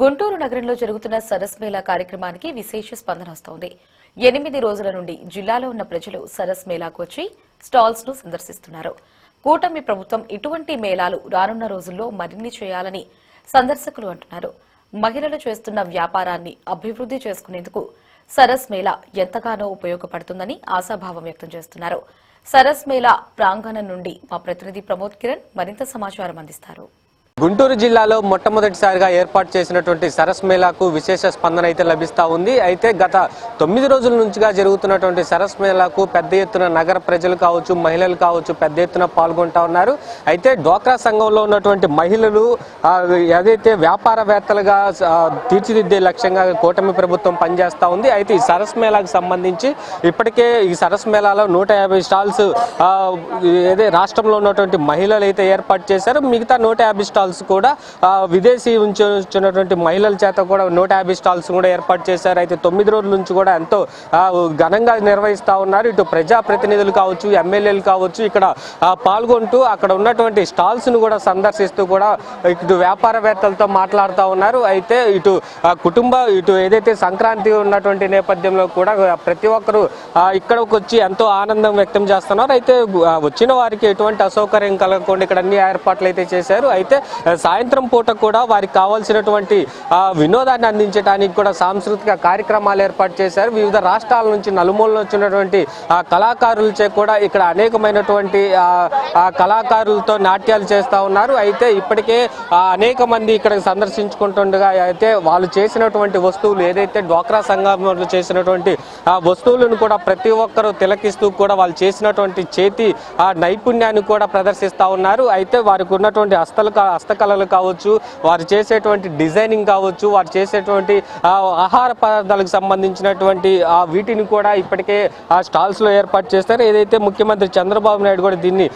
గుంటూరు నగరంలో జరుగుతున్న సరస్ మేళా కార్యక్రమానికి విశేష స్పందన వస్తోంది. 8 రోజుల నుండి జిల్లాలో ఉన్న ప్రజలు సరస్ మేళాకు వచ్చి స్టాల్స్ ను సందర్శిస్తున్నారు. కూటమి ప్రభుత్వం ఇటువంటి మేళాలు రానున్న రోజుల్లో మరిన్ని చేయాలని సందర్శకులు అంటున్నారు. మహిళలు చేస్తున్న వ్యాపారాన్ని అభివృద్ది చేసుకునేందుకు సరస్ మేళా ఎంతగానో ఉపయోగపడుతుందని ఆశాభావం వ్యక్తం చేస్తున్నారు. సరస్ మేళా ప్రాంగణం నుండి మా ప్రతినిధి ప్రమోద్ కిరణ్ మరింత సమాచారం అందిస్తారు. గుంటూరు జిల్లాలో మొట్టమొదటిసారిగా ఏర్పాటు చేసినటువంటి సరస్ మేళాకు విశేష స్పందన అయితే లభిస్తా ఉంది. అయితే గత 9 రోజుల నుంచిగా జరుగుతున్నటువంటి సరస్ మేళాకు పెద్ద ఎత్తున నగర ప్రజలు కావచ్చు, మహిళలు కావచ్చు పెద్ద ఎత్తున పాల్గొంటా ఉన్నారు. అయితే డ్వాక్రా సంఘంలో ఉన్నటువంటి మహిళలు ఏదైతే వ్యాపారవేత్తలుగా తీర్చిదిద్దే లక్ష్యంగా కూటమి ప్రభుత్వం పనిచేస్తా ఉంది. అయితే ఈ సరస్ మేళాకు సంబంధించి ఇప్పటికే ఈ సరస్ మేళాలో 150 స్టాల్స్ రాష్ట్రంలో ఉన్నటువంటి మహిళలు అయితే ఏర్పాటు చేశారు. మిగతా 150 స్టాల్స్ కూడా విదేశీ నుంచి వచ్చినటువంటి మహిళల చేత కూడా 150 స్టాల్స్ కూడా ఏర్పాటు చేశారు. అయితే 9 రోజుల నుంచి కూడా ఎంతో ఘనంగా నిర్వహిస్తూ ఉన్నారు. ఇటు ప్రజాప్రతినిధులు కావచ్చు, ఎమ్మెల్యేలు కావచ్చు ఇక్కడ పాల్గొంటూ అక్కడ ఉన్నటువంటి స్టాల్స్ ను కూడా సందర్శిస్తూ కూడా ఇటు వ్యాపారవేత్తలతో మాట్లాడుతూ ఉన్నారు. అయితే ఇటు ఇటు ఏదైతే సంక్రాంతి ఉన్నటువంటి నేపథ్యంలో కూడా ప్రతి ఒక్కరు ఇక్కడికి వచ్చి ఎంతో ఆనందం వ్యక్తం చేస్తున్నారు. అయితే వచ్చిన వారికి ఎటువంటి అసౌకర్యం కలగకుండా ఇక్కడ అన్ని ఏర్పాట్లు అయితే చేశారు. అయితే సాయంత్రం పూట కూడా వారికి కావాల్సినటువంటి వినోదాన్ని అందించడానికి కూడా సాంస్కృతిక కార్యక్రమాలు ఏర్పాటు చేశారు. వివిధ రాష్ట్రాల నుంచి నలుమూలలో వచ్చినటువంటి కళాకారులచే కూడా ఇక్కడ అనేకమైనటువంటి కళాకారులతో నాట్యాలు చేస్తూ ఉన్నారు. అయితే ఇప్పటికే అనేక మంది ఇక్కడ సందర్శించుకుంటుండగా అయితే వాళ్ళు చేసినటువంటి వస్తువులు ఏదైతే డ్వాక్రా సంఘంలో చేసినటువంటి వస్తువులను కూడా ప్రతి ఒక్కరూ తిలకిస్తూ కూడా వాళ్ళు చేసినటువంటి చేతి నైపుణ్యాన్ని కూడా ప్రదర్శిస్తూ ఉన్నారు. అయితే వారికి ఉన్నటువంటి హస్తకళలు కావచ్చు, వారు చేసేటువంటి డిజైనింగ్ కావచ్చు, వారు చేసేటువంటి ఆహార పదార్థాలకు సంబంధించినటువంటి వీటిని కూడా ఇప్పటికే ఆ స్టాల్స్ లో ఏర్పాటు చేస్తారు. ఏదైతే ముఖ్యమంత్రి చంద్రబాబు నాయుడు కూడా దీన్ని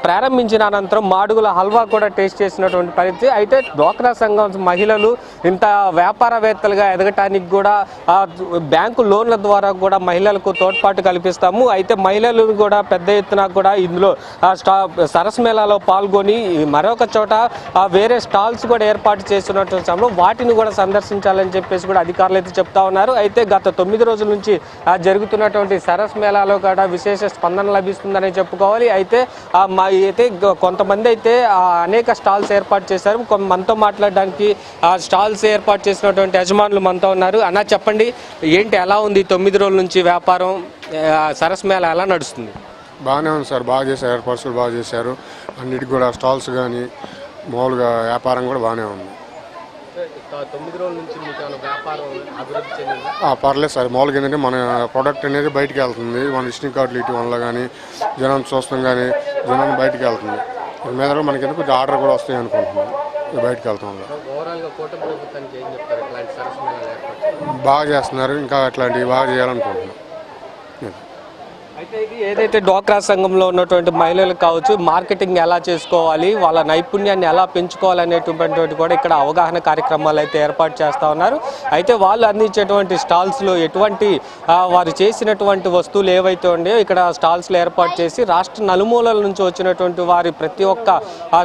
ప్రారంభించిన అనంతరం మాడుగుల హల్వా కూడా టేస్ట్ చేసినటువంటి పరిస్థితి. అయితే డ్వాక్రా సంఘం మహిళలు ఇంత వ్యాపారవేత్తలుగా ఎదగటానికి కూడా బ్యాంకు లోన్ల ద్వారా కూడా మహిళలకు తోడ్పాటు కల్పిస్తాము. అయితే మహిళలు కూడా పెద్ద ఎత్తున కూడా ఇందులో సరస్ మేళాలో పాల్గొని మరొక చోట వేరే స్టాల్స్ కూడా ఏర్పాటు చేస్తున్నటువంటి సమయంలో వాటిని కూడా సందర్శించాలని చెప్పేసి కూడా అధికారులు అయితే చెప్తా ఉన్నారు. అయితే గత 9 రోజుల నుంచి జరుగుతున్నటువంటి సరస్ మేళాలో కూడా విశేష స్పందన లభిస్తుందని చెప్పుకోవాలి. అయితే కొంతమంది అయితే అనేక స్టాల్స్ ఏర్పాటు చేశారు. మనతో మాట్లాడడానికి స్టాల్స్ ఏర్పాటు చేసినటువంటి యజమానులు మనతో ఉన్నారు. అన్నా చెప్పండి, ఏంటి ఎలా ఉంది 9 రోజుల నుంచి వ్యాపారం, సరస్ మేళా ఎలా నడుస్తుంది? బాగానే ఉంది సార్, బాగా చేశారు, ఏర్పాట్లు బాగా చేశారు. అన్నిటికి కూడా స్టాల్స్ కానీ మామూలుగా వ్యాపారం కూడా బాగానే ఉంది. 9 రోజుల నుంచి వ్యాపారం అభివృద్ధి చెందింది? పర్లేదు సార్. మామూలుగా ఏంటంటే మన ప్రోడక్ట్ అనేది బయటికి వెళ్తుంది. మన విజిటింగ్ కార్డులు ఇటు వల్ల కానీ జనం చూస్తాం కానీ జనం బయటికి వెళ్తుంది. మీద మనకి ఎందుకు కొంచెం ఆర్డర్ కూడా వస్తాయి అనుకుంటున్నాం బయటకు వెళ్తాం వల్ల. బాగా చేస్తున్నారు, ఇంకా అట్లాంటివి బాగా చేయాలనుకుంటున్నాం. అయితే ఇది ఏదైతే డ్వాక్రా సంఘంలో ఉన్నటువంటి మహిళలు కావచ్చు, మార్కెటింగ్ ఎలా చేసుకోవాలి, వాళ్ళ నైపుణ్యాన్ని ఎలా పెంచుకోవాలి అనేటువంటి కూడా ఇక్కడ అవగాహన కార్యక్రమాలు అయితే ఏర్పాటు చేస్తూ ఉన్నారు. అయితే వాళ్ళు అందించేటువంటి స్టాల్స్లో ఎటువంటి వారు చేసినటువంటి వస్తువులు ఏవైతే ఉన్నాయో ఇక్కడ స్టాల్స్లో ఏర్పాటు చేసి రాష్ట్ర నలుమూలల నుంచి వచ్చినటువంటి వారి ప్రతి ఒక్క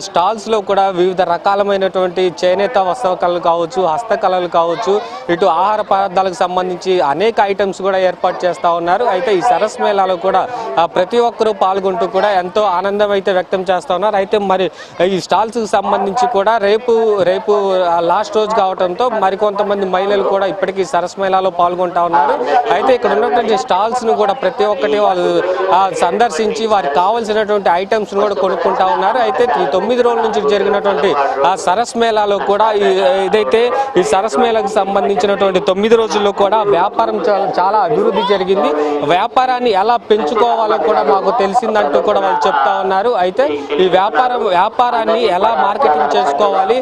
స్టాల్స్లో కూడా వివిధ రకాలమైనటువంటి చేనేత వస్త్రకళలు కావచ్చు, హస్తకళలు కావచ్చు, ఇటు ఆహార పదార్థాలకు సంబంధించి అనేక ఐటమ్స్ కూడా ఏర్పాటు చేస్తూ ఉన్నారు. అయితే ఈ సరస్ మేళాలో కూడా ప్రతి ఒక్కరూ పాల్గొంటూ కూడా ఎంతో ఆనందం అయితే వ్యక్తం చేస్తూ ఉన్నారు. అయితే మరి ఈ స్టాల్స్ కి సంబంధించి కూడా రేపు లాస్ట్ రోజు కావడంతో మరికొంతమంది మహిళలు కూడా ఇప్పటికీ సరస్ మేళాలో పాల్గొంటా ఉన్నారు. అయితే ఇక్కడ ఉన్నటువంటి స్టాల్స్ ను కూడా ప్రతి ఒక్కటి వాళ్ళు సందర్శించి వారికి కావాల్సినటువంటి ఐటమ్స్ కూడా కొనుక్కుంటా ఉన్నారు. అయితే ఈ 9 రోజుల నుంచి జరిగినటువంటి సరస్ మేళాలో కూడా ఏదైతే ఈ సరస్ మేళాకు సంబంధించినటువంటి 9 రోజుల్లో కూడా వ్యాపారం చాలా అభివృద్ధి జరిగింది. వ్యాపారాన్ని ఎలా పెంచుకోవాలో కూడా మాకు తెలిసిందంటూ కూడా వాళ్ళు చెప్తా ఉన్నారు. అయితే ఈ వ్యాపారాన్ని ఎలా మార్కెటింగ్ చేసుకోవాలి,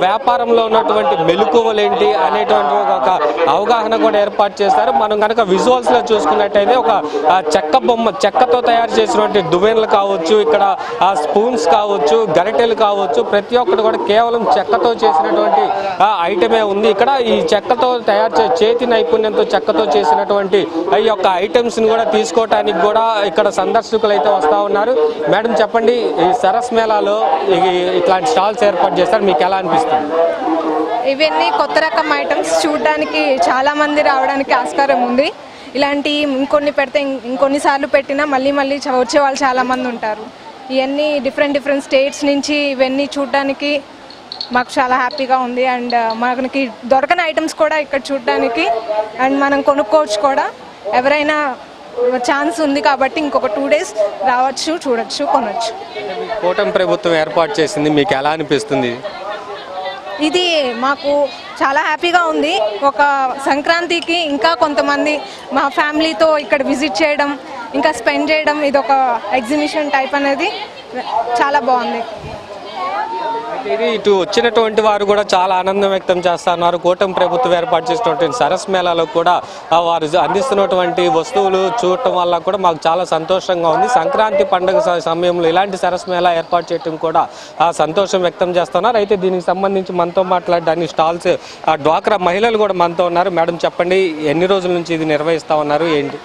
వ్యాపారంలో ఉన్నటువంటి మెలకువలు ఏంటి అనేటువంటి ఒక అవగాహన కూడా ఏర్పాటు చేస్తారు. మనం కనుక విజువల్స్ లో చూసుకున్నట్టయితే ఒక చెక్కతో తయారు చేసినటువంటి దువ్వెనలు కావచ్చు, ఇక్కడ స్పూన్స్ కావచ్చు, గరిటెలు కావచ్చు, ప్రతి ఒక్కటి కూడా కేవలం చెక్కతో చేసినటువంటి ఐటమే ఉంది. ఇక్కడ ఈ చెక్కతో తయారు చేతి నైపుణ్యంతో చెక్కతో చేసినటువంటి ఈ యొక్క ఐటమ్స్ ని కూడా తీసుకోవటానికి కూడా ఇక్కడ సందర్శకులు అయితే వస్తూ ఉన్నారు. మేడం చెప్పండి, ఈ సరస్ మేళాలో ఇట్లాంటి స్టాల్స్ ఏర్పాటు చేస్తారు, మీకు ఎలా అనిపిస్తుంది? ఇవన్నీ కొత్త రకం ఐటమ్స్ చూడడానికి చాలా మంది రావడానికి ఆస్కారం ఉంది. ఇలాంటి ఇంకొన్ని పెడితే ఇంకొన్నిసార్లు పెట్టినా మళ్ళీ మళ్ళీ వచ్చే వాళ్ళు చాలామంది ఉంటారు. ఇవన్నీ డిఫరెంట్ స్టేట్స్ నుంచి ఇవన్నీ చూడడానికి మాకు చాలా హ్యాపీగా ఉంది. అండ్ మనకి దొరకని ఐటమ్స్ కూడా ఇక్కడ చూడడానికి అండ్ మనం కొనుక్కోవచ్చు కూడా. ఎవరైనా ఛాన్స్ ఉంది కాబట్టి ఇంకొక 2 days రావచ్చు, చూడొచ్చు, కొనవచ్చు. కూటమి ప్రభుత్వం ఏర్పాటు చేసింది, మీకు ఎలా అనిపిస్తుంది? ఇది మాకు చాలా హ్యాపీగా ఉంది. ఒక సంక్రాంతికి ఇంకా కొంతమంది మా ఫ్యామిలీతో ఇక్కడ విజిట్ చేయడం, ఇంకా స్పెండ్ చేయడం, ఇది ఒక ఎగ్జిబిషన్ టైప్ అనేది చాలా బాగుంది. ఇది ఇటు వచ్చినటువంటి వారు కూడా చాలా ఆనందం వ్యక్తం చేస్తున్నారు. కూటమి ప్రభుత్వం ఏర్పాటు చేసినటువంటి సరస్ మేళాలో కూడా వారు అందిస్తున్నటువంటి వస్తువులు చూడటం వల్ల కూడా మాకు చాలా సంతోషంగా ఉంది. సంక్రాంతి పండుగ సమయంలో ఇలాంటి సరస్ మేళా ఏర్పాటు చేయడం కూడా సంతోషం వ్యక్తం చేస్తున్నారు. అయితే దీనికి సంబంధించి మనతో మాట్లాడడానికి స్టాల్స్ డ్వాక్రా మహిళలు కూడా మనతో ఉన్నారు. మేడం చెప్పండి, ఎన్ని రోజుల నుంచి ఇది నిర్వహిస్తా ఉన్నారు, ఏంటి?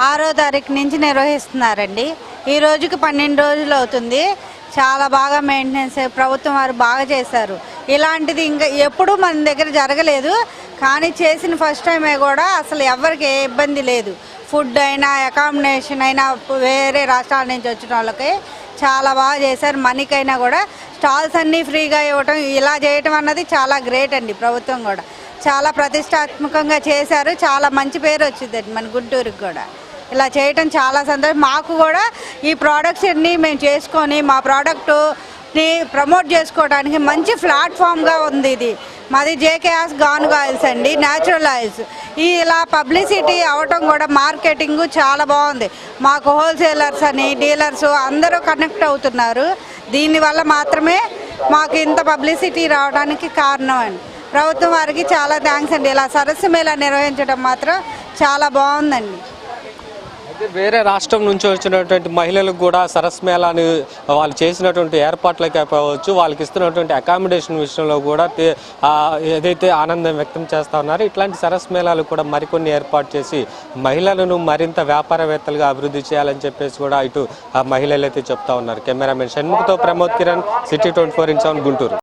6వ తారీఖు నుంచి నిర్వహిస్తున్నారండి. ఈ రోజుకి 12 రోజులు అవుతుంది. చాలా బాగా మెయింటెనెన్స్ ప్రభుత్వం వారు బాగా చేశారు. ఇలాంటిది ఇంకా ఎప్పుడూ మన దగ్గర జరగలేదు, కానీ చేసిన ఫస్ట్ టైమే కూడా అసలు ఎవరికి ఏ ఇబ్బంది లేదు. ఫుడ్ అయినా అకామిడేషన్ అయినా వేరే రాష్ట్రాల నుంచి వచ్చిన వాళ్ళకి చాలా బాగా చేశారు. మనీకైనా కూడా స్టాల్స్ అన్నీ ఫ్రీగా ఇవ్వటం, ఇలా చేయటం అన్నది చాలా గ్రేట్ అండి. ప్రభుత్వం కూడా చాలా ప్రతిష్టాత్మకంగా చేశారు. చాలా మంచి పేరు వచ్చిందండి మన గుంటూరుకి కూడా. ఇలా చేయటం చాలా సంతోషం. మాకు కూడా ఈ ప్రోడక్ట్స్ అన్నీ మేము చేసుకొని మా ప్రోడక్ట్ని ప్రమోట్ చేసుకోవడానికి మంచి ప్లాట్ఫామ్గా ఉంది. ఇది మాది జేకేఆర్స్ గానుగ ఆయిల్స్ అండి, న్యాచురల్ ఆయిల్స్. ఇలా పబ్లిసిటీ అవటం కూడా మార్కెటింగ్ చాలా బాగుంది. మాకు హోల్సేలర్స్ అని డీలర్స్ అందరూ కనెక్ట్ అవుతున్నారు. దీనివల్ల మాత్రమే మాకు ఇంత పబ్లిసిటీ రావడానికి కారణం అండి. ప్రభుత్వం వారికి చాలా థ్యాంక్స్ అండి. ఇలా సరస్సు మేళా నిర్వహించడం మాత్రం చాలా బాగుందండి. వేరే రాష్ట్రం నుంచి వచ్చినటువంటి మహిళలకు కూడా సరస్ మేళాని వాళ్ళు చేసినటువంటి ఏర్పాట్లకి కావచ్చు, వాళ్ళకి ఇస్తున్నటువంటి అకామిడేషన్ విషయంలో కూడా ఏదైతే ఆనందం వ్యక్తం చేస్తూ ఉన్నారో ఇట్లాంటి సరస్ మేళాలు కూడా మరికొన్ని ఏర్పాటు చేసి మహిళలను మరింత వ్యాపారవేత్తలుగా అభివృద్ధి చేయాలని చెప్పేసి కూడా ఇటు మహిళలు అయితే చెప్తా ఉన్నారు. కెమెరామెన్ షణ్ముఖతో ప్రమోద్ కిరణ్, సిటీ 24/7 గుంటూరు.